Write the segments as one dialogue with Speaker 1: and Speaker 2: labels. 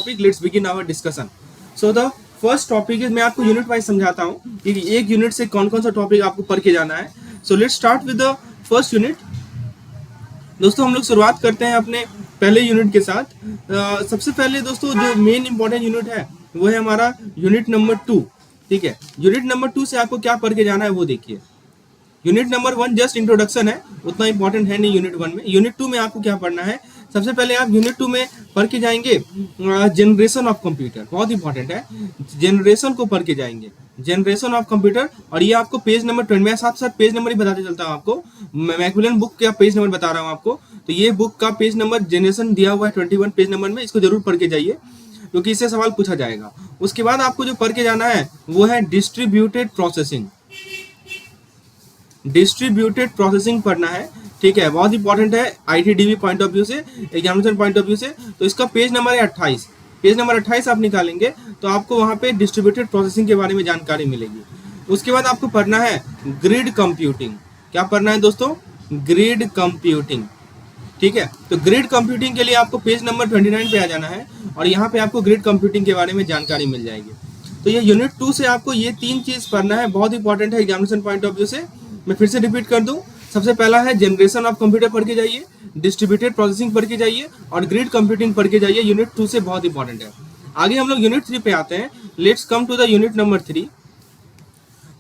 Speaker 1: Topic let's begin our discussion. So the first topic is, मैं आपको unit wise समझाता हूँ कि एक यूनिट से कौन कौन सा टॉपिक आपको पढ़ के जाना है। So let's start with the first unit. दोस्तों हम लोग शुरुआत करते हैं अपने पहले यूनिट के साथ। सबसे पहले दोस्तों जो मेन इंपॉर्टेंट यूनिट है वो है हमारा यूनिट नंबर 2। ठीक है, यूनिट नंबर 2 से आपको क्या पढ़ के जाना है वो देखिए। यूनिट नंबर 1 जस्ट इंट्रोडक्शन है, उतना इंपॉर्टेंट है नहीं यूनिट 1 में। यूनिट 2 में आपको क्या पढ़ना है, सबसे पहले आप यूनिट 2 में पढ़ के जाएंगे जनरेशन ऑफ कंप्यूटर, बहुत इंपॉर्टेंट है। जनरेशन को पढ़ के जाएंगे, जनरेशन ऑफ कंप्यूटर। और ये आपको पेज नंबर 20, मैं साथ साथ पेज नंबर ही बताते चलता हूँ आपको, मैकमिलन बुक का पेज नंबर बता रहा हूँ आपको। तो ये बुक का पेज नंबर जनरेशन दिया हुआ है 21 पेज नंबर में, इसको जरूर पढ़ के जाइए क्योंकि इससे सवाल पूछा जाएगा। उसके बाद आपको जो पढ़ के जाना है वो है डिस्ट्रीब्यूटेड प्रोसेसिंग। डिस्ट्रीब्यूटेड प्रोसेसिंग पढ़ना है, ठीक है, बहुत इंपॉर्टेंट है आईटीडीबी पॉइंट ऑफ व्यू से, एग्जामिनेशन पॉइंट ऑफ व्यू से। तो इसका पेज नंबर है 28। पेज नंबर 28 आप निकालेंगे तो आपको वहां पे डिस्ट्रीब्यूटेड प्रोसेसिंग के बारे में जानकारी मिलेगी। उसके बाद आपको पढ़ना है ग्रिड कंप्यूटिंग। क्या पढ़ना है दोस्तों? Grid computing. ठीक है, तो ग्रिड कंप्यूटिंग के लिए आपको पेज नंबर 29 पे आ जाना है और यहाँ पे आपको ग्रिड कंप्यूटिंग के बारे में जानकारी मिल जाएगी। तो ये यूनिट 2 से आपको ये 3 चीज पढ़ना है, बहुत इंपॉर्टेंट है एग्जामिनेशन पॉइंट ऑफ व्यू से। मैं फिर से रिपीट कर दूं, सबसे पहला है जनरेशन ऑफ कंप्यूटर पढ़ के जाइए, डिस्ट्रीब्यूटेड प्रोसेसिंग पढ़ के जाइए और ग्रिड कंप्यूटिंग पढ़ के जाइए। यूनिट 2 से बहुत इंपॉर्टेंट है। आगे हम लोग यूनिट 3 पे आते हैं। Let's come to the unit number 3।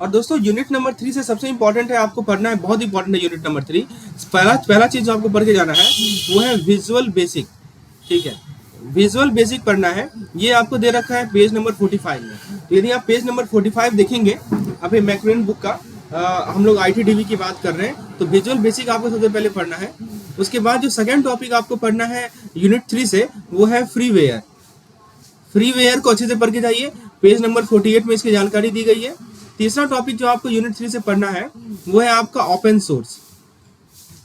Speaker 1: और दोस्तों यूनिट नंबर 3 से सबसे इंपॉर्टेंट है आपको पढ़ना है, बहुत इंपॉर्टेंट है यूनिट नंबर 3। पहला चीज जो आपको पढ़ के जाना है वो है विजुअल बेसिक। ठीक है, विजुअल बेसिक पढ़ना है, ये आपको दे रखा है पेज नंबर 45 में। तो यदि आप पेज नंबर 45 देखेंगे अभी मैकमिलन बुक का, हम लोग आईटीडीबी की बात कर रहे हैं, तो विजुअल बेसिक आपको सबसे पहले पढ़ना है। उसके बाद जो सेकंड टॉपिक आपको पढ़ना है यूनिट 3 से वो है फ्रीवेयर। फ्रीवेयर को अच्छे से पढ़ के जाइए, पेज नंबर 48 में इसकी जानकारी दी गई है। तीसरा टॉपिक जो आपको यूनिट 3 से पढ़ना है वो है आपका ओपन सोर्स।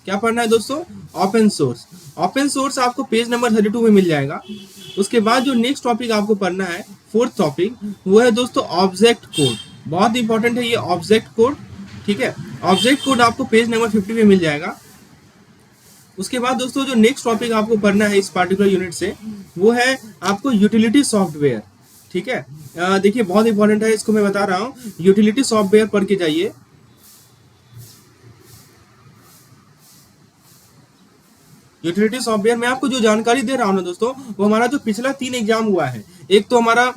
Speaker 1: क्या पढ़ना है दोस्तों? Open source. ओपन सोर्स आपको पेज नंबर 32 में मिल जाएगा। उसके बाद जो नेक्स्ट टॉपिक आपको पढ़ना है, फोर्थ टॉपिक, वो है दोस्तों ऑब्जेक्ट कोड। बहुत इंपॉर्टेंट है ये ऑब्जेक्ट कोड। ठीक है, ऑब्जेक्ट कोड आपको पेज नंबर 50 में मिल जाएगा। उसके बाद दोस्तों जो नेक्स्ट टॉपिक आपको पढ़ना है इस पार्टिकुलर यूनिट से वो है आपको यूटिलिटी सॉफ्टवेयर। ठीक है, देखिए बहुत इंपॉर्टेंट है, इसको मैं बता रहा हूँ, यूटिलिटी सॉफ्टवेयर पढ़ के जाइए। यूटिलिटी सॉफ्टवेयर में आपको जो जानकारी दे रहा हूँ ना दोस्तों, वो हमारा जो पिछला 3 एग्जाम हुआ है, एक तो हमारा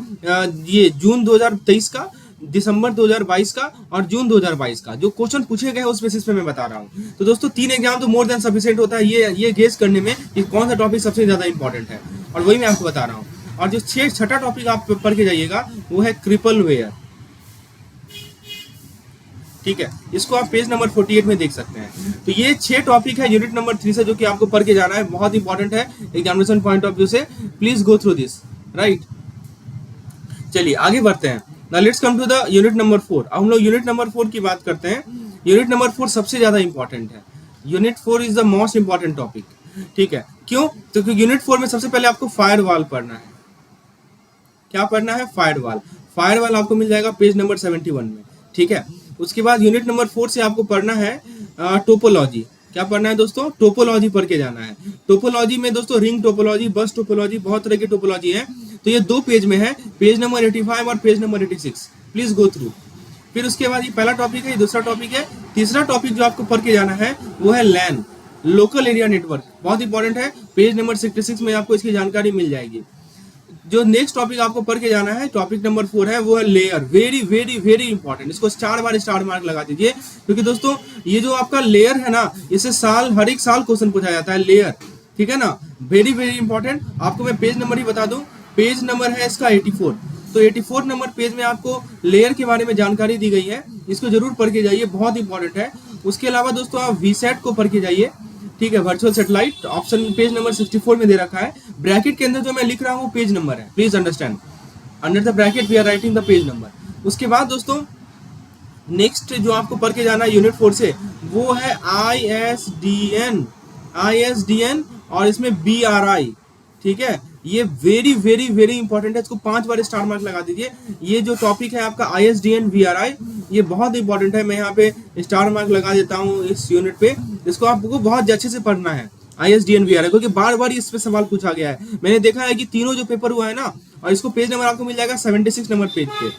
Speaker 1: ये जून 2023 का, दिसंबर 2022 का और जून 2022 का जो क्वेश्चन पूछे गए उस बेसिस पे मैं बता रहा हूँ। तो दोस्तों 3 एग्जाम तो मोर देन सफिशिएंट होता है ये गेस करने में कि कौन सा टॉपिक सबसे ज्यादा इंपॉर्टेंट है, और वही मैं आपको बता रहा हूँ। और जो छठा टॉपिक आप पढ़ के जाइएगा वो है क्रिपल वेयर। ठीक है, इसको आप पेज नंबर 48 में देख सकते हैं। तो ये 6 टॉपिक है यूनिट नंबर 3 से जो कि आपको पढ़ के जाना है, बहुत इंपॉर्टेंट है एग्जामिनेशन पॉइंट ऑफ व्यू से। Please go through this, right. चलिए आगे बढ़ते हैं। Now let's come to the unit number 4। अब हम लोग यूनिट नंबर 4 की बात करते हैं। यूनिट नंबर 4 सबसे ज्यादा इंपॉर्टेंट है। Unit 4 is the most important topic. ठीक है, क्यों? तो क्योंकि यूनिट 4 में सबसे पहले आपको फायरवॉल पढ़ना है। क्या पढ़ना है? फायरवॉल। फायरवॉल आपको मिल जाएगा पेज नंबर 71 में। ठीक है, उसके बाद यूनिट नंबर 4 से आपको पढ़ना है टोपोलॉजी। क्या पढ़ना है दोस्तों? टोपोलॉजी पढ़ के जाना है। टोपोलॉजी में दोस्तों रिंग टोपोलॉजी, बस टोपोलॉजी, बहुत तरह की टोपोलॉजी है। तो ये 2 पेज में है, पेज नंबर 85 और page number 86। Please go through. फिर उसके बाद ये पहला टॉपिक है, ये दूसरा टॉपिक है। तीसरा टॉपिक जो आपको पढ़ के जाना है वो है लैन, लोकल एरिया नेटवर्क, बहुत इंपॉर्टेंट है। पेज नंबर 66 में आपको इसकी जानकारी मिल जाएगी। जो नेक्स्ट टॉपिक आपको पढ़ के जाना है, टॉपिक नंबर 4 है, वो है layer. Very very very important, इसको स्टार मार्क लगा दीजिए, क्योंकि दोस्तों ये जो आपका लेयर है ना, इससे हर एक साल क्वेश्चन पूछा जाता है, लेयर। ठीक है ना, वेरी वेरी इंपॉर्टेंट। आपको मैं पेज नंबर ही बता दूं, पेज नंबर है इसका 84। तो 84 नंबर पेज में आपको लेयर के बारे में जानकारी दी गई है, इसको जरूर पढ़ के जाइए, बहुत इंपॉर्टेंट है। उसके अलावा दोस्तों आप वीसेट को पढ़ के जाइए। ठीक है, virtual satellite option page number 64 में दे रखा है। ब्रैकेट के अंदर जो मैं लिख रहा हूँ पेज नंबर है, please understand, under the bracket we are writing the page number. उसके बाद दोस्तों नेक्स्ट जो आपको पढ़ के जाना है यूनिट 4 से वो है ISDN और इसमें BRI। ठीक है, ये वेरी वेरी वेरी इंपॉर्टेंट है, इसको 5 बार स्टार मार्क लगा दीजिए। ये जो टॉपिक है आपका ISDN BRI, ये बहुत इंपॉर्टेंट है। मैं यहाँ पे स्टार मार्क लगा देता हूँ इस यूनिट पे, इसको आपको बहुत अच्छे से पढ़ना है। ISDN-VR है, क्योंकि बार बार इस पे सवाल पूछा गया है। मैंने देखा है कि तीनों जो पेपर हुआ है ना, और इसको पेज नंबर आपको मिल जाएगा 76 नंबर पेज पे,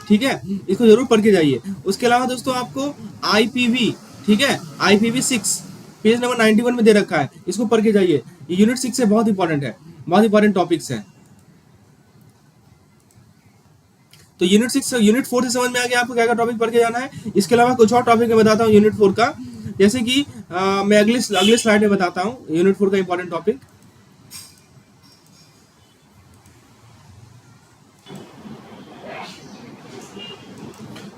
Speaker 1: ठीक है, इसको जरूर पढ़ के जाइए। उसके अलावा दोस्तों आपको IPV, ठीक है, IPV6 पेज नंबर 91 में दे रखा है, इसको पढ़ के जाइए। ये यूनिट 6 से बहुत इंपॉर्टेंट है, बहुत इंपॉर्टेंट टॉपिक्स है। तो यूनिट 4 से समझ में आ गया आपको क्या क्या टॉपिक पढ़ के जाना है। इसके अलावा कुछ और टॉपिक मैं बताता हूँ यूनिट 4 का, जैसे कि मैं अगले स्लाइड में बताता हूँ यूनिट 4 का इंपॉर्टेंट टॉपिक।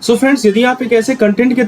Speaker 1: सो फ्रेंड्स, यदि आप एक ऐसे कंटेंट के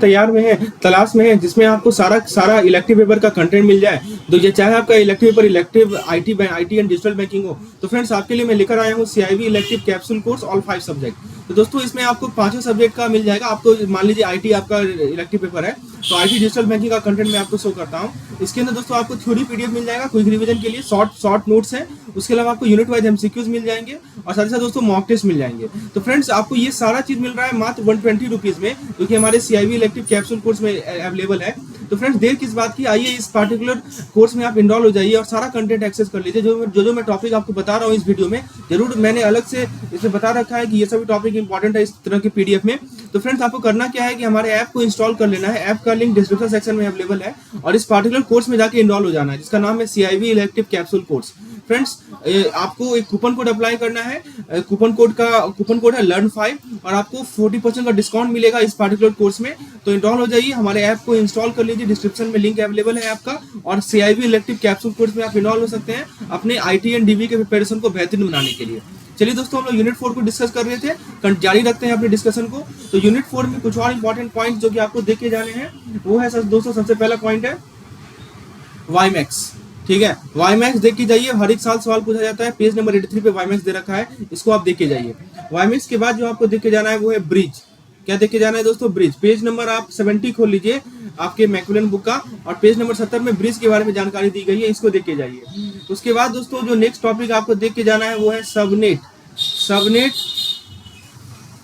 Speaker 1: तलाश में हैं जिसमें आपको सारा इलेक्टिव पेपर का कंटेंट मिल जाए, तो ये चाहे आपका elective paper elective IT and digital banking हो, तो फ्रेंड्स आपके लिए मैं लेकर आया हूँ CIV elective capsule course all 5 subject. तो दोस्तों इसमें आपको 5 सब्जेक्ट का मिल जाएगा। आपको मान लीजिए IT आपका इलेक्टिव पेपर है, तो IT डिजिटल बैंकिंग का कंटेंट मैं आपको शो करता हूँ। इसके अंदर दोस्तों आपको थ्योरी PDF मिल जाएगा, क्विक रिवीजन के लिए शॉर्ट नोट्स है। उसके अलावा आपको यूनिट वाइज MCQs मिल जाएंगे, और साथ ही साथ दोस्तों मॉक टेस्ट मिल जाएंगे। तो फ्रेंड्स आपको ये सारा चीज मिल रहा है मात्र 120 रुपीज में, जो कि हमारे CIV इलेक्टिव कैप्सूल कोर्स में अवेलेबल है। तो फ्रेंड्स देर किस बात की, आइए इस पार्टिकुलर कोर्स में आप इनरोल हो जाइए और सारा कंटेंट एक्सेस कर लीजिए। जो मैं टॉपिक आपको बता रहा हूँ इस वीडियो में, जरूर मैंने अलग से इसमें बता रखा है कि ये सभी टॉपिक इंपॉर्टेंट है इस तरह के PDF में। तो फ्रेंड्स आपको करना क्या है कि हमारे ऐप को इंस्टॉल कर लेना है। ऐप का लिंक डिस्क्रिप्शन सेक्शन में अवेलेबल है, और इस पार्टिकुलर कोर्स में जाके इनरोल हो जाना है, जिसका नाम है CIV elective capsule course. Friends आपको एक कूपन कोड अप्लाई करना है। कूपन कोड है LEARN5, और आपको 40% का डिस्काउंट मिलेगा इस पार्टिकुलर कोर्स में। तो इनरोल हो जाइए, हमारे ऐप को इंस्टॉल कर लीजिए, डिस्क्रिप्शन में लिंक अवेलेबल है आपका, और CIV इलेक्टिव कैप्सूल कोर्स में आप इनरोल हो सकते हैं अपने IT एंड DB के प्रिपरेशन को बेहतरीन बनाने के लिए। चलिए दोस्तों, हम लोग यूनिट 4 को डिस्कस कर रहे थे, जारी रखते हैं अपने डिस्कशन को। तो यूनिट 4 में कुछ और इंपॉर्टेंट पॉइंट जो कि आपको देख के जाने हैं, वो है दोस्तों, सबसे पहला पॉइंट है वाईमैक्स। ठीक है, वाईमैक्स देख के जाइए, हर एक साल सवाल पूछा जाता है। पेज नंबर 83 पे वाईमैक्स दे रखा है, इसको आप देख के जाइए। वाईमैक्स के बाद जो आपको देख के जाना है वो है ब्रिज। क्या देख के जाना है दोस्तों? ब्रिज। पेज नंबर आप 70 खोल लीजिए आपके मैकुलन बुक का, और पेज नंबर 70 में ब्रिज के बारे में जानकारी दी गई है, इसको देख के जाइए। उसके बाद दोस्तों जो नेक्स्ट टॉपिक आपको देख के जाना है वो है सबनेट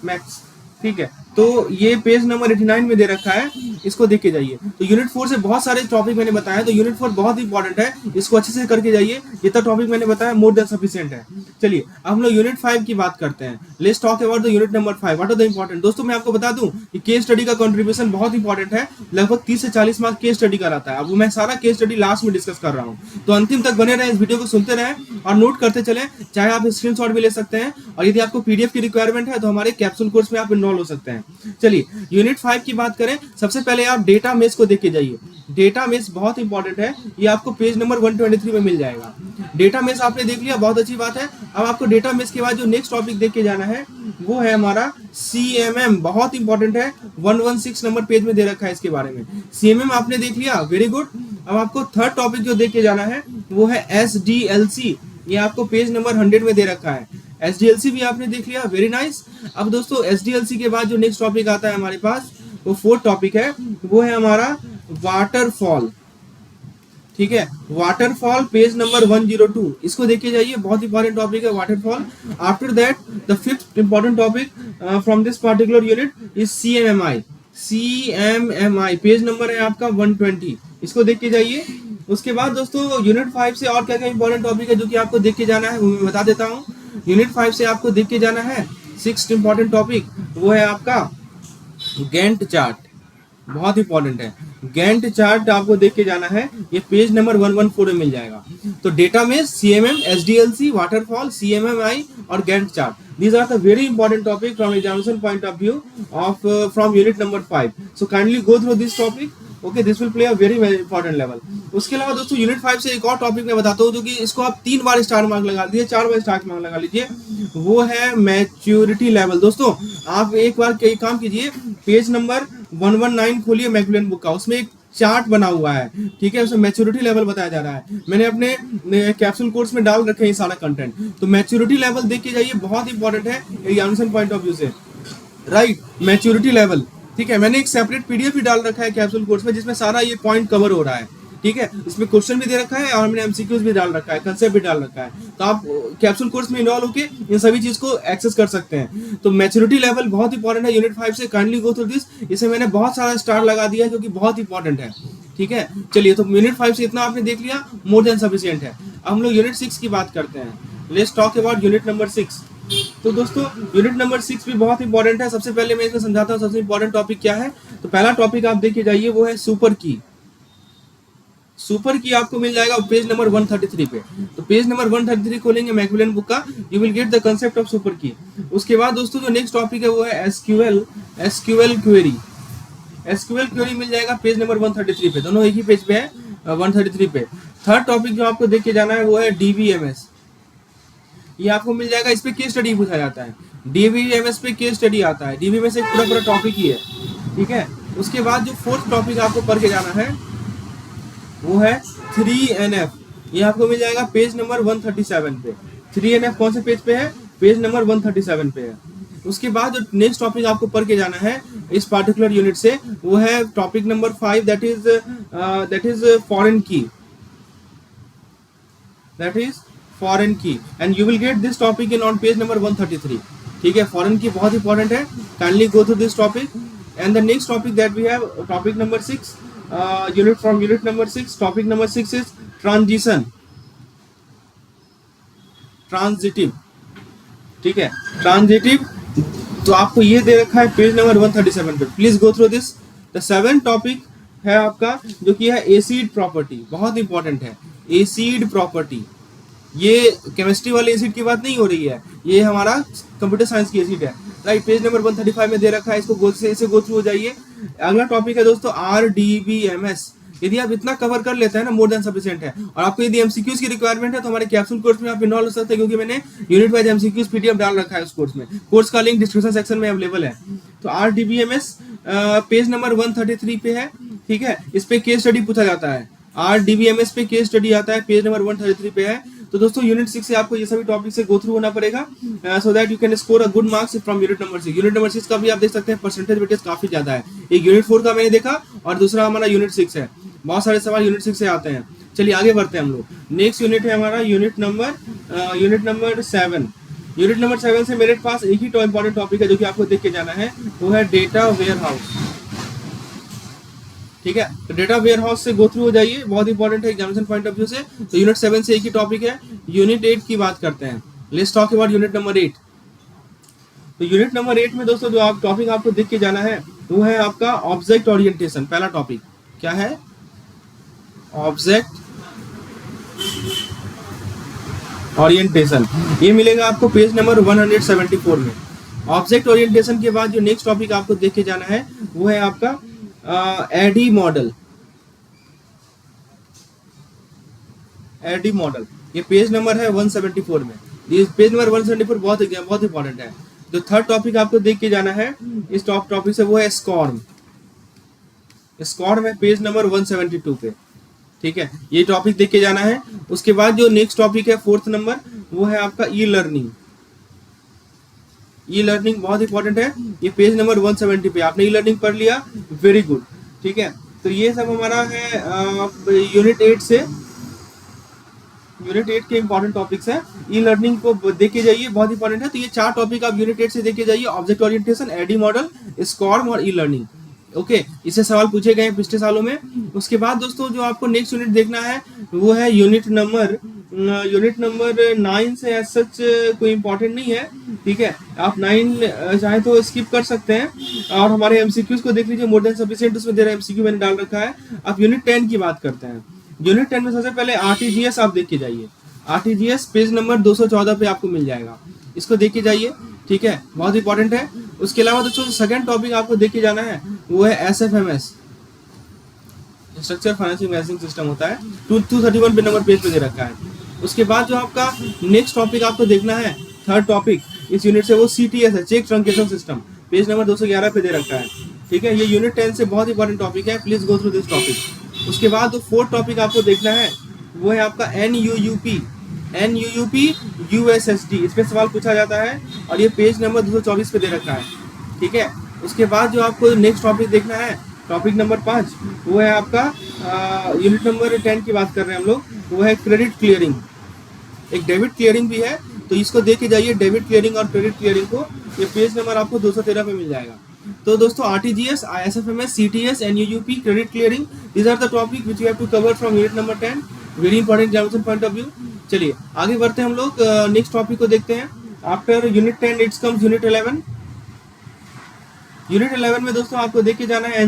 Speaker 1: मैक्स। ठीक है, तो ये पेज नंबर 89 में दे रखा है, इसको देख के जाइए। तो यूनिट 4 से बहुत सारे टॉपिक मैंने बताया, तो यूनिट 4 बहुत इंपॉर्टेंट है, इसको अच्छे से करके जाइए। जितना टॉपिक मैंने बताया मोर देन सफिशिएंट है। चलिए अब हम लोग यूनिट 5 की बात करते हैं। Let's talk about the unit number 5, what are the important. दोस्तों मैं आपको बता दूं कि केस स्टडी का कंट्रीब्यूशन बहुत इंपॉर्टेंट है, लगभग 30 से 40 मार्क्स केस स्टडी का रहता है। अब मैं सारा केस स्टडी लास्ट में डिस्कस कर रहा हूँ, तो अंतिम तक बने रहें, इस वीडियो को सुनते रहें और नोट करते चले। चाहे आप स्क्रीनशॉट भी ले सकते हैं, और यदि आपको PDF की रिक्वायरमेंट है तो हमारे कैप्सूल कोर्स में आप इनरोल हो सकते हैं। चलिए यूनिट 5 की बात करें, सबसे पहले आप डेटा मेश को देख के जाइए। डेटा मेश बहुत इंपॉर्टेंट है, ये आपको पेज नंबर 123 में मिल जाएगा। डेटा मेश आपने देख लिया, बहुत अच्छी बात है। अब आपको डेटा मेश के बाद जो नेक्स्ट टॉपिक देख के जाना है वो है हमारा CMM, बहुत इंपॉर्टेंट है। 116 नंबर पेज में दे रखा है इसके बारे में। CMM आपने देख लिया, वेरी गुड। अब आपको थर्ड टॉपिक जो देख के जाना है वो है SDLC, ये आपको पेज नंबर 100 में दे रखा है। SDLC भी आपने देख लिया, वेरी नाइस। अब दोस्तों SDLC के बाद जो नेक्स्ट टॉपिक आता है हमारे पास, वो फोर्थ टॉपिक है, वो है हमारा वाटरफॉल। ठीक है, वाटरफॉल पेज नंबर 102, इसको देखिए जाइए, बहुत इंपॉर्टेंट टॉपिक है waterfall. After that the fifth important topic from this particular unit is CMMI, page number है आपका 120, इसको देख के जाइए। उसके बाद दोस्तों यूनिट 5 से और क्या क्या इंपॉर्टेंट टॉपिक है जो कि आपको देख के जाना है, वो मैं बता देता हूँ। यूनिट 5 से आपको देख के जाना है सिक्स्थ इंपॉर्टेंट टॉपिक, वो है आपका गैंट चार्ट, बहुत इंपॉर्टेंट है। गैंट चार्ट आपको देख के जाना है, ये पेज नंबर 114 में मिल जाएगा। तो डेटा में CMM, SDLC, वाटरफॉल, CMMI और Gantt chart, these are the very important topic from examination point of view of from unit number 5. So kindly go through this topic. Okay, this will play a very important level. उसके अलावा दोस्तों unit 5 से एक और topic मैं बताता हूँ, जो कि इसको आप 3 बार स्टार मार्क लगा दीजिए, 4 बार स्टार मार्क लगा लीजिए, वो है मैच्योरिटी लेवल। दोस्तों आप एक बार कई काम कीजिए, पेज नंबर 119 खोलिए मैकुलन बुक का, उसमें एक चार्ट बना हुआ है। ठीक है, उसमें मैच्योरिटी लेवल बताया जा रहा है। मैंने अपने कैप्सूल कोर्स में डाल रखे हैं सारा कंटेंट, तो मैच्योरिटी लेवल देख के जाइए, बहुत इंपॉर्टेंट है एग्जामिनेशन पॉइंट ऑफ व्यू से। Right, maturity level. ठीक है, मैंने एक सेपरेट PDF भी डाल रखा है कैप्सूल कोर्स में, जिसमें सारा ये पॉइंट कवर हो रहा है। ठीक है, इसमें क्वेश्चन भी दे रखा है और हमने MCQs भी डाल रखा है, कंसेप्ट भी डाल रखा है। तो आप कैप्सूल कोर्स में इन्वॉल्व होके इन सभी चीज को एक्सेस कर सकते हैं। तो मैच्योरिटी लेवल बहुत इंपॉर्टेंट है यूनिट 5 से, काइंडली गो थ्रू दिस। इसे मैंने बहुत सारा स्टार लगा दिया है, क्योंकि बहुत इंपॉर्टेंट है। ठीक है। चलिए, तो यूनिट 5 से इतना आपने देख लिया, मोर देन सफिशिएंट है। अब हम लोग यूनिट 6 की बात करते हैं। Let's talk about unit number 6। तो दोस्तों यूनिट नंबर 6 भी बहुत इंपॉर्टेंट है। सबसे पहले मैं इसमें समझाता हूँ सबसे इंपॉर्टेंट टॉपिक क्या है। तो पहला टॉपिक आप देखिए जाइए, वो है सुपर की। सुपर की आपको मिल जाएगा पेज नंबर 133 पे। तो पेज नंबर 133 खोलेंगे मैकमिलन बुक का, you will get the concept of super की। उसके बाद दोस्तों जो नेक्स्ट टॉपिक है वो है एसक्यूएल क्वेरी। एसक्यूएल क्वेरी मिल जाएगा पेज नंबर 133 पे, दोनों एक ही पेज पे है, 133 पे। थर्ड टॉपिक जो आपको देख के जाना है वो है डीबीएमएस। ये आपको मिल जाएगा, इस पे केस स्टडी पूछा जाता है। डीबीएमएस पे केस स्टडी आता है, डीबीएमएस एक पूरा पूरा टॉपिक ही है, ठीक है। उसके बाद जो फोर्थ टॉपिक आपको पढ़ के जाना है वो है 3NF। ये आपको मिल जाएगा पेज नंबर 137 पे। 3NF कौन से पेज पे है? पेज नंबर 137 पे है। उसके बाद जो नेक्स्ट टॉपिक आपको पढ़ के जाना है इस पार्टिकुलर यूनिट से वो है topic number 5, that is foreign key. That is foreign key and you will get this topic in on page number 133, ठीक है। फॉरेन की बहुत इंपॉर्टेंट है, kindly go through this topic. And the next topic that we have topic number 6, unit from unit number 6, topic number 6 is transitive, ठीक है। Transitive तो आपको ये दे रखा है पेज नंबर 137 पे, please go through this. The 7th topic है आपका जो कि है एसिड प्रॉपर्टी, बहुत इंपॉर्टेंट है। एसिड प्रॉपर्टी, ये केमिस्ट्री वाले एसिड की बात नहीं हो रही है, ये हमारा कंप्यूटर साइंस की एसिड है, राइट। पेज नंबर 135 में दे रखा है, इसको गो थ्रू हो जाइए। अगला टॉपिक है दोस्तों RDBMS। यदि आप इतना कवर कर लेते हैं ना, मोर देन सफिशिएंट है। और आपको यदि एमसीक्यूज की रिक्वायरमेंट है तो हमारे कैप्सूल कोर्स में आप इन्वॉल्व हो सकते हैं, क्योंकि मैंने यूनिट वाइज एमसीक्यूज पीडीएफ डाल रखा है उस कोर्स में। कोर्स का लिंक डिस्क्रिप्शन सेक्शन में अवेलेबल है। तो RDBMS पेज नंबर 133 पे है, ठीक है। इस पे केस स्टडी पूछा जाता है। RDBMS पे केस स्टडी आता है, पेज नंबर 133 पे है। तो दोस्तों यूनिट 6 से आपको ये सभी टॉपिक से गो थ्रू होना पड़ेगा, so that you can score a good marks from unit number 6। Unit number 6 का भी आप देख सकते हैं परसेंटेज वेटेज काफी ज्यादा है। एक यूनिट 4 का मैंने देखा और दूसरा हमारा यूनिट 6 है। बहुत सारे सवाल यूनिट 6 से आते हैं। चलिए आगे बढ़ते हैं हम लोग। नेक्स्ट यूनिट है हमारा यूनिट नंबर 7। यूनिट नंबर 7 से मेरे पास एक ही इंपॉर्टेंट टॉपिक है जो कि आपको देख के जाना है, वो है डेटा वेयर हाउस, ठीक है। तो डेटा वेयर हाउस से गो थ्रू हो जाइए, बहुत इंपॉर्टेंट है एग्जामिनेशन पॉइंट ऑफ व्यू से। तो यूनिट 7 से एक ही टॉपिक है। यूनिट 8 की बात करते हैं। Let's talk about unit number 8। तो यूनिट नंबर 8 में दोस्तों जो आप टॉपिक आपको देख के जाना है वो है आपका ऑब्जेक्ट ओरिएंटेशन। पहला टॉपिक क्या है? Object orientation. ये मिलेगा आपको पेज नंबर 174 में। ऑब्जेक्ट ओरिएंटेशन के बाद जो नेक्स्ट टॉपिक आपको देख के जाना है वो है आपका एडी मॉडल। एडी मॉडल ये पेज नंबर है 174 में। ये पेज नंबर 174 बहुत इंपॉर्टेंट है। जो थर्ड टॉपिक आपको देख के जाना है इस टॉपिक से वो है स्कॉर्म। स्कॉर्म है पेज नंबर 172 पे, ठीक है। ये टॉपिक देख के जाना है। उसके बाद जो नेक्स्ट टॉपिक है 4th नंबर वो है आपका ई लर्निंग। ई लर्निंग बहुत इंपॉर्टेंट है। ये पेज नंबर 170 पे आपने ई लर्निंग पढ़ लिया, वेरी गुड, ठीक है। तो ये सब हमारा है यूनिट 8 से। यूनिट 8 के इंपॉर्टेंट टॉपिक्स है। ई लर्निंग को देख के जाइए, बहुत इंपॉर्टेंट है। तो ये 4 टॉपिक आप यूनिट 8 से देख के जाइए, ऑब्जेक्ट ओरिएंटेशन, एडी मॉडल, स्कॉर्म और ई लर्निंग, ओके। इससे सवाल पूछे गए हैं पिछले सालों में। उसके बाद दोस्तों जो आपको नेक्स्ट यूनिट देखना है वो है यूनिट नंबर 9 से एज सच कोई इंपॉर्टेंट नहीं है, ठीक है। आप 9 चाहे तो स्किप कर सकते हैं और हमारे एमसीक्यूज को देख लीजिए, मोर देन सफिशिएंट उसमें दे रहा है, एमसीक्यू मैंने डाल रखा है। आप यूनिट 10 की बात करते हैं। यूनिट 10 में सबसे पहले आरटीजीएस आप देख के जाइए। आरटीजीएस पेज नंबर 214 पे आपको मिल जाएगा, इसको देख के जाइए, ठीक है, बहुत इंपॉर्टेंट है। उसके अलावा दोस्तों सेकंड टॉपिक आपको देख के जाना है वो है एसएफएमएस, स्ट्रक्चर फाइनेंसिंग मैनेजिंग सिस्टम होता है, 231 पे नंबर पेज पे दे रखा है। उसके बाद जो आपका नेक्स्ट टॉपिक आपको देखना है, थर्ड टॉपिक इस यूनिट से, वो सीटीएस है, check truncation system, page number 211 पे दे रखा है, ठीक है। ये यूनिट 10 से बहुत इंपॉर्टेंट टॉपिक है, please go through this topic. उसके बाद जो फोर्थ टॉपिक आपको देखना है वो है आपका NUUP USSD। इस पे सवाल पूछा जाता है और ये पेज नंबर 224 पे दे रखा है, ठीक है। उसके बाद जो आपको नेक्स्ट टॉपिक देखना है, टॉपिक नंबर 5, वो है आपका यूनिट नंबर 10 की बात कर रहे हैं हम लोग, वो है क्रेडिट क्लियरिंग। एक डेबिट क्लियरिंग भी है, तो इसको देख के जाइए, डेबिट क्लियरिंग और क्रेडिट क्लियरिंग को। ये पेज नंबर आपको 213 पे मिल जाएगा, तो दोस्तों RTGS, ISFMS, CTS, NUUP, credit clearing, these are the topic which you have to cover from unit number 10, very important examination point of view. चलिए आगे बढ़ते हैं, हम लोग नेक्स्ट टॉपिक को देखते हैं। After unit 10 it's comes unit 11। Unit 11 में दोस्तों आपको देख के जाना है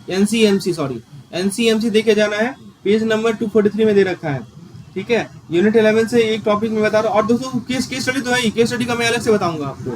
Speaker 1: एनसीएमसी देखे जाना है, पेज नंबर 243 में दे रखा है। ठीक है, यूनिट 11 से एक टॉपिक में बता रहा हूँ। और दोस्तों केस स्टडी तो है ही, केस स्टडी का मैं अलग से बताऊंगा आपको।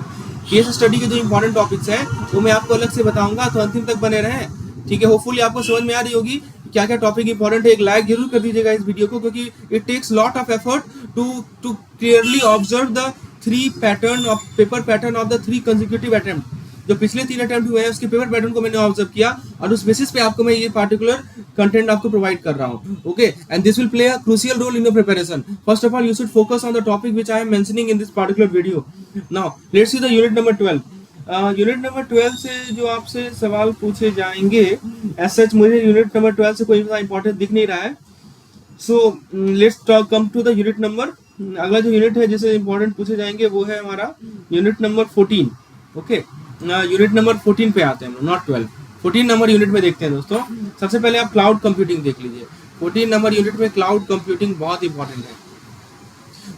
Speaker 1: केस स्टडी के जो इंपॉर्टेंट टॉपिक्स है वो मैं आपको अलग से बताऊंगा, तो अंतिम तक बने रहें। ठीक है, होपफुली आपको समझ में आ रही होगी क्या क्या टॉपिक इंपॉर्टेंट है। एक लाइक जरूर कर दीजिएगा इस वीडियो को, क्योंकि it takes lot of effort to clearly observe the paper pattern of the 3 consecutive attempt. जो पिछले 3 अटेम्प्ट हुए हैं उसके पेपर पैटर्न को मैंने ऑब्जर्व किया और उस बेसिस पे आपको मैं ये पार्टिकुलर कंटेंट आपको प्रोवाइड कर रहा हूँ। Okay, and this will play a crucial role in your preparation. First of all you should focus on the topic which I am mentioning in this particular video. Now let's see the unit number 12। Unit number 12 से जो आपसे सवाल पूछे जाएंगे, as such मुझे unit number 12 से कोई important दिख नहीं रहा है। So let's come to the unit number. अगला जो यूनिट है जिसे इंपॉर्टेंट पूछे जाएंगे वो है हमारा unit number 14। Okay, unit number 14 पे आते हैं, नॉट 12, 14 नंबर यूनिट में देखते हैं दोस्तों। सबसे पहले आप क्लाउड कंप्यूटिंग देख लीजिए। 14 नंबर यूनिट में क्लाउड कंप्यूटिंग बहुत इंपॉर्टेंट है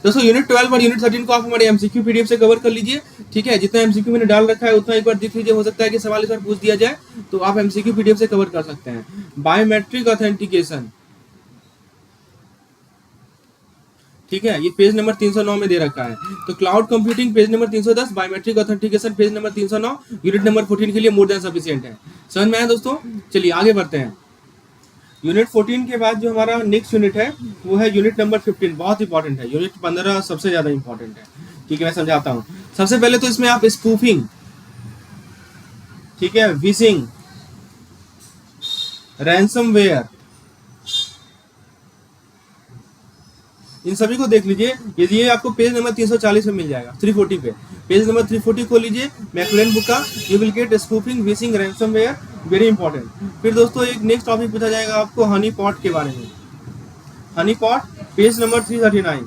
Speaker 1: दोस्तों। यूनिट 12 और यूनिट 13 को आप हमारे एमसीक्यू पीडीएफ से कवर कर लीजिए। ठीक है, जितना एमसीक्यू मैंने डाल रखा है उतना एक बार देख लीजिए, हो सकता है कि सवाल इस बार पूछ दिया जाए, तो आप एमसीक्यू पीडीएफ से कवर कर सकते हैं। बायोमेट्रिक ऑथेंटिकेशन, ठीक है, ये पेज नंबर 309 में दे रखा है। तो cloud computing page number 310, biometric authentication page number 309, unit number 14 के लिए मोर देन सफिशिएंट है। समझ में आया दोस्तों? चलिए आगे बढ़ते हैं। यूनिट 14 के बाद जो हमारा नेक्स्ट यूनिट है वो है यूनिट नंबर 15, बहुत इंपॉर्टेंट है। यूनिट 15 सबसे ज्यादा इंपॉर्टेंट है। ठीक है, मैं समझाता हूँ। सबसे पहले तो इसमें आप स्पूफिंग, ठीक है, विशिंग, रैंसमवेयर, इन सभी को देख लीजिए। ये आपको पेज नंबर 340 में मिल जाएगा, 340 पे। पेज नंबर 340 को लीजिए, मैकलेन बुक का, you will gate spoofing, wishing, ransomware, very important. फिर दोस्तों एक नेक्स्ट टॉपिक पूछा जाएगा आपको हनी पॉट के बारे में। हनी पॉट पेज नंबर 339,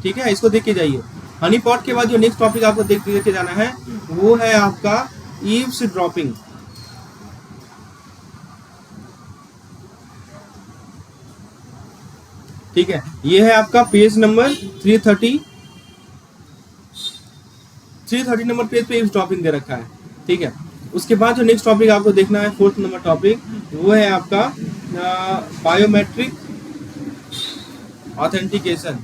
Speaker 1: ठीक है, इसको देख के जाइए। हनी पॉट के बाद जो नेक्स्ट टॉपिक आपको देख के जाना है वो है आपका ईव्स ड्रॉपिंग। ठीक है, ये है आपका पेज नंबर 330 नंबर पेज पे ईव्स ड्रॉपिंग दे रखा है। ठीक है, उसके बाद जो नेक्स्ट टॉपिक आपको देखना है, 4th नंबर टॉपिक, वो है आपका बायोमेट्रिक ऑथेंटिकेशन।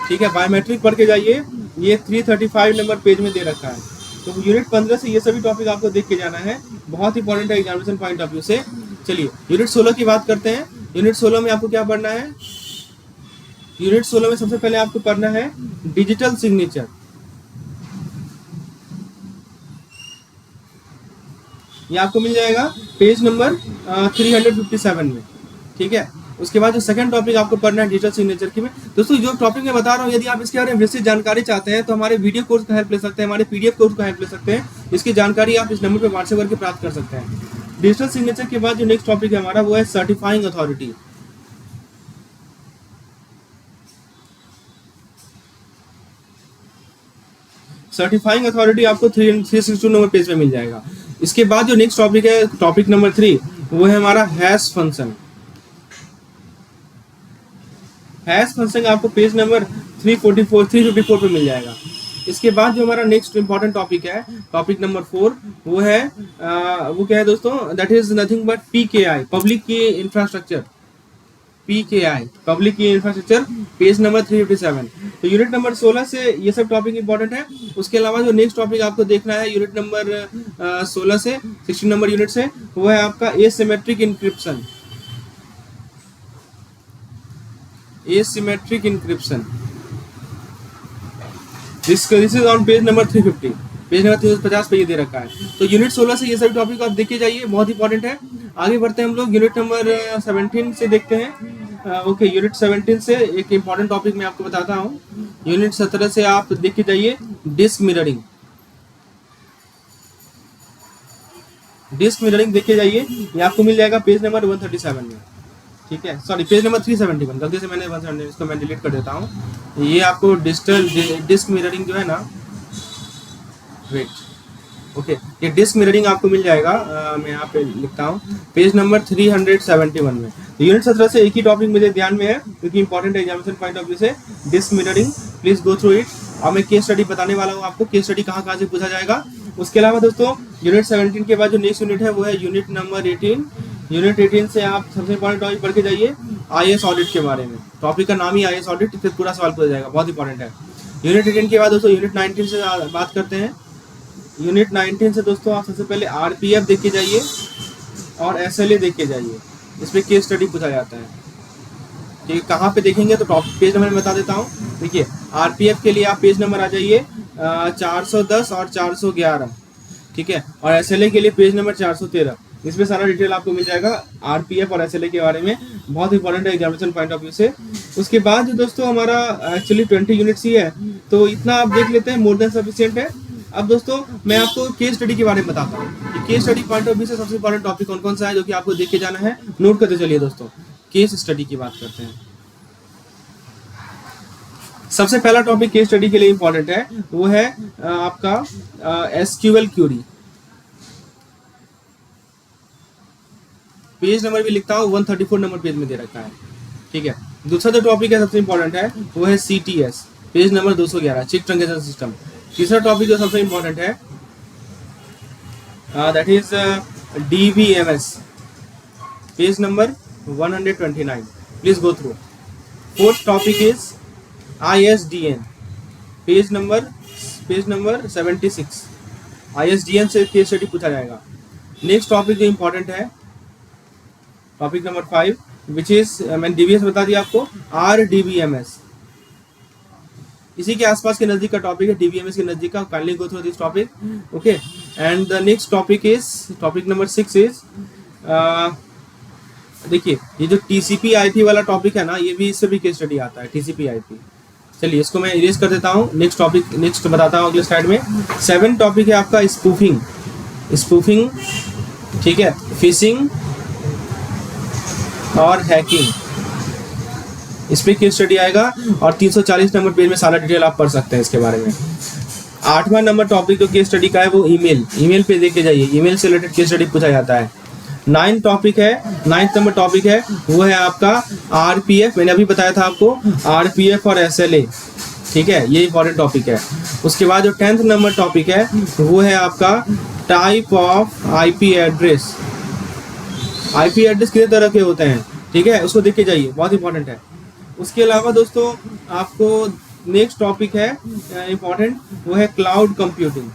Speaker 1: ठीक है, बायोमेट्रिक पढ़ के जाइए, ये 335 नंबर पेज में दे रखा है। तो यूनिट 15 से ये सभी टॉपिक आपको देख के जाना है, बहुत इंपॉर्टेंट है एग्जामिनेशन पॉइंट ऑफ व्यू से। चलिए यूनिट 16 की बात करते हैं। यूनिट 16 में आपको क्या पढ़ना है? यूनिट 16 में सबसे पहले आपको पढ़ना है डिजिटल सिग्नेचर। ये आपको मिल जाएगा पेज नंबर 357 में। ठीक है, उसके बाद जो सेकंड टॉपिक आपको पढ़ना है डिजिटल सिग्नेचर की में। दोस्तों जो टॉपिक मैं बता रहा हूँ, यदि आप इसके बारे में विस्तृत जानकारी चाहते हैं तो हमारे वीडियो कोर्स का हेल्प ले सकते हैं, हमारे पीडीएफ कोर्स का हेल्प ले सकते हैं। इसकी जानकारी आप इस नंबर पर व्हाट्सएप करके प्राप्त कर सकते हैं। डिजिटल सिग्नेचर के बाद जो नेक्स्ट टॉपिक है हमारा वो है सर्टिफाइंग अथॉरिटी। सर्टिफाइंग अथॉरिटी आपको 362 नंबर पेज पे मिल जाएगा। इसके बाद जो नेक्स्ट टॉपिक है, टॉपिक नंबर 3, वो है हमारा हैश फंक्शन। हैश फंक्शन आपको पेज नंबर 354 पे मिल जाएगा। इसके बाद जो हमारा नेक्स्ट इंपॉर्टेंट टॉपिक है, टॉपिक नंबर 4, वो है वो क्या है दोस्तों? That is nothing but PKI, public की इंफ्रास्ट्रक्चर। PKI, पब्लिक की इंफ्रास्ट्रक्चर, पेज नंबर 357। तो यूनिट नंबर 16 से ये सब टॉपिक इंपॉर्टेंट है। उसके अलावा जो नेक्स्ट टॉपिक आपको देखना है यूनिट नंबर 16 से 16 नंबर यूनिट से, वो है आपका asymmetric encryption. Asymmetric encryption, this is on page number 350, page number 350 पे ये दे रखा है। तो यूनिट 16 से ये सभी टॉपिक आप देख के जाइए, बहुत इंपॉर्टेंट है। आगे बढ़ते हैं हम लोग यूनिट नंबर 17 से देखते हैं। ओके, यूनिट 17 से एक इंपॉर्टेंट टॉपिक मैं आपको बताता हूँ। यूनिट 17 से आप देख के जाइए डिस्क मिररिंग। डिस्क मिररिंग देख के जाइए, ये आपको मिल जाएगा पेज नंबर 137 में। ठीक है, सॉरी पेज नंबर 371, गलती से मैंने 170, इसको मैं डिलीट कर देता हूँ। ये आपको डिजिटल डिस्क मिररिंग जो है ना, वेट। ओके, ये डिस्क मिररिंग आपको मिल जाएगा, मैं यहाँ पे लिखता हूँ पेज नंबर 371 में। तो यूनिट 17 से एक ही टॉपिक मुझे ध्यान में है क्योंकि इंपॉर्टेंट है एग्जामिनेशन पॉइंट ऑफ व्यू से, disk mirroring. Please go through it. और मैं केस स्टडी बताने वाला हूँ आपको, केस स्टडी कहाँ से पूछा जाएगा। उसके अलावा दोस्तों यूनिट 17 के बाद जो नेक्स्ट यूनिट है वो है यूनिट नंबर 18। यूनिट 18 से आप सबसे इंपॉर्टेंट टॉपिक पढ़ के जाइए IAS ऑडिट के बारे में। टॉपिक का नाम ही IAS ऑडिट, इससे पूरा सवाल पूछा जाएगा, बहुत इंपॉर्टेंट है। यूनिट 18 के बाद दोस्तों यूनिट 19 से बात करते हैं। यूनिट 19 से दोस्तों आप सबसे पहले RPF देख के जाइए और SLA देख के जाइए, इस पर केस स्टडी पूछा जाता है। ठीक है, कहाँ पे देखेंगे तो टॉपिक पेज नंबर बता देता हूँ। देखिए RPF के लिए आप पेज नंबर आ जाइए 410 और 411, ठीक है। और SLA के लिए पेज नंबर 413, इसमें सारा डिटेल आपको मिल जाएगा RPF और SLA के बारे में, बहुत इंपॉर्टेंट है एग्जामिनेशन पॉइंट ऑफ व्यू से। उसके बाद जो दोस्तों हमारा एक्चुअली 20 यूनिट्स ही है, तो इतना आप देख लेते हैं, मोर देन सफिशिएंट है। अब दोस्तों मैं आपको केस स्टडी के बारे में बताता हूँ। Case study point of view से सबसे इंपॉर्टेंट टॉपिक कौन कौन सा है जो कि आपको देख के जाना है, नोट करते चलिए दोस्तों। केस स्टडी की बात करते हैं। सबसे पहला टॉपिक केस स्टडी के लिए इंपॉर्टेंट है वो है आपका SQL क्यूरी। पेज नंबर भी लिखता हूँ 134 नंबर पेज में दे रखा है, ठीक है। दूसरा जो टॉपिक है सबसे इंपॉर्टेंट है वो है CTS, page number 211, check transaction system. तीसरा टॉपिक जो सबसे इंपॉर्टेंट है that is DBMS, page number 129, please go through. Fourth topic is ISDN, page number 76, ISDN से केस स्टडी पूछा जाएगा। नेक्स्ट टॉपिक जो इंपॉर्टेंट है टॉपिक नंबर 5 विच इज, मैंने DBS बता दिया आपको, RDBMS, इसी के आसपास के नजदीक का टॉपिक है, DBMS के नजदीक का। Kindly go through this topic, okay. And the next topic is topic number 6 is, देखिए ये जो TCP/IP वाला टॉपिक है ना, ये भी इससे भी केस स्टडी आता है, TCP/IP। चलिए इसको मैं इरेज कर देता हूँ, नेक्स्ट टॉपिक नेक्स्ट बताता हूँ अगले स्लाइड में। 7 टॉपिक है आपका स्पूफिंग, ठीक है, फिशिंग और हैकिंग, इस पे केस स्टडी आएगा और 340 नंबर पेज में सारा डिटेल आप पढ़ सकते हैं इसके बारे में। 8वां नंबर टॉपिक जो केस स्टडी का है वो ईमेल पे देख के जाइए, ईमेल से रिलेटेड केस स्टडी पूछा जाता है। 9th नंबर टॉपिक है वो है आपका RPF, मैंने अभी बताया था आपको, RPF और SLA, ठीक है, ये इंपॉर्टेंट टॉपिक है। उसके बाद जो 10th नंबर टॉपिक है वो है आपका type of IP address. IP address कितने तरह के होते हैं, ठीक है, उसको देख के जाइए, बहुत इंपॉर्टेंट है। उसके अलावा दोस्तों आपको नेक्स्ट टॉपिक है इंपॉर्टेंट, वो है क्लाउड कंप्यूटिंग।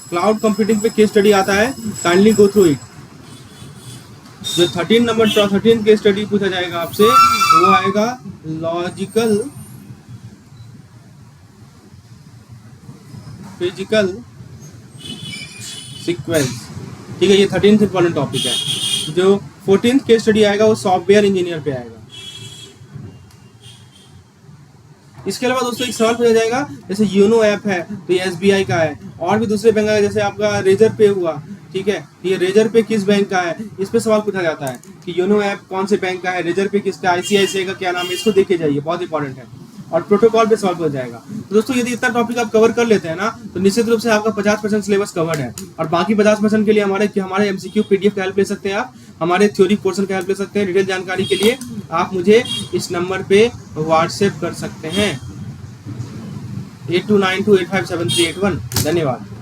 Speaker 1: क्लाउड कंप्यूटिंग पे केस स्टडी आता है, काइंडली गो थ्रू इट। जो 13 केस स्टडी पूछा जाएगा आपसे वो आएगा लॉजिकल फिजिकल सीक्वेंस, ठीक है, ये 13th इंपॉर्टेंट टॉपिक है। जो 14th केस स्टडी आएगा वो सॉफ्टवेयर इंजीनियर पे आएगा। इसके अलावा दोस्तों एक सवाल पूछा जाएगा, जैसे यूनो ऐप है तो ये SBI का है, और भी दूसरे बैंक का, जैसे आपका रेजर पे हुआ, ठीक है, ये रेजर पे किस बैंक का है, इस पे सवाल पूछा जाता है कि यूनो ऐप कौन से बैंक का है, रेजर पे किसका, ICICI का क्या नाम है, इसको देखे जाइए, बहुत इंपॉर्टेंट है। और प्रोटोकॉल पे सवाल पूछा जाएगा। तो दोस्तों यदि इतना टॉपिक आप कवर कर लेते हैं ना, तो निश्चित रूप से आपका 50% सिलेबस कवर्ड है, और बाकी 50% के लिए हमारे MCQ PDF का हेल्प ले सकते हैं आप, हमारे थ्योरी पोर्शन का हेल्प ले सकते हैं। डिटेल जानकारी के लिए आप मुझे इस नंबर पे व्हाट्सएप कर सकते हैं 8292857381। धन्यवाद।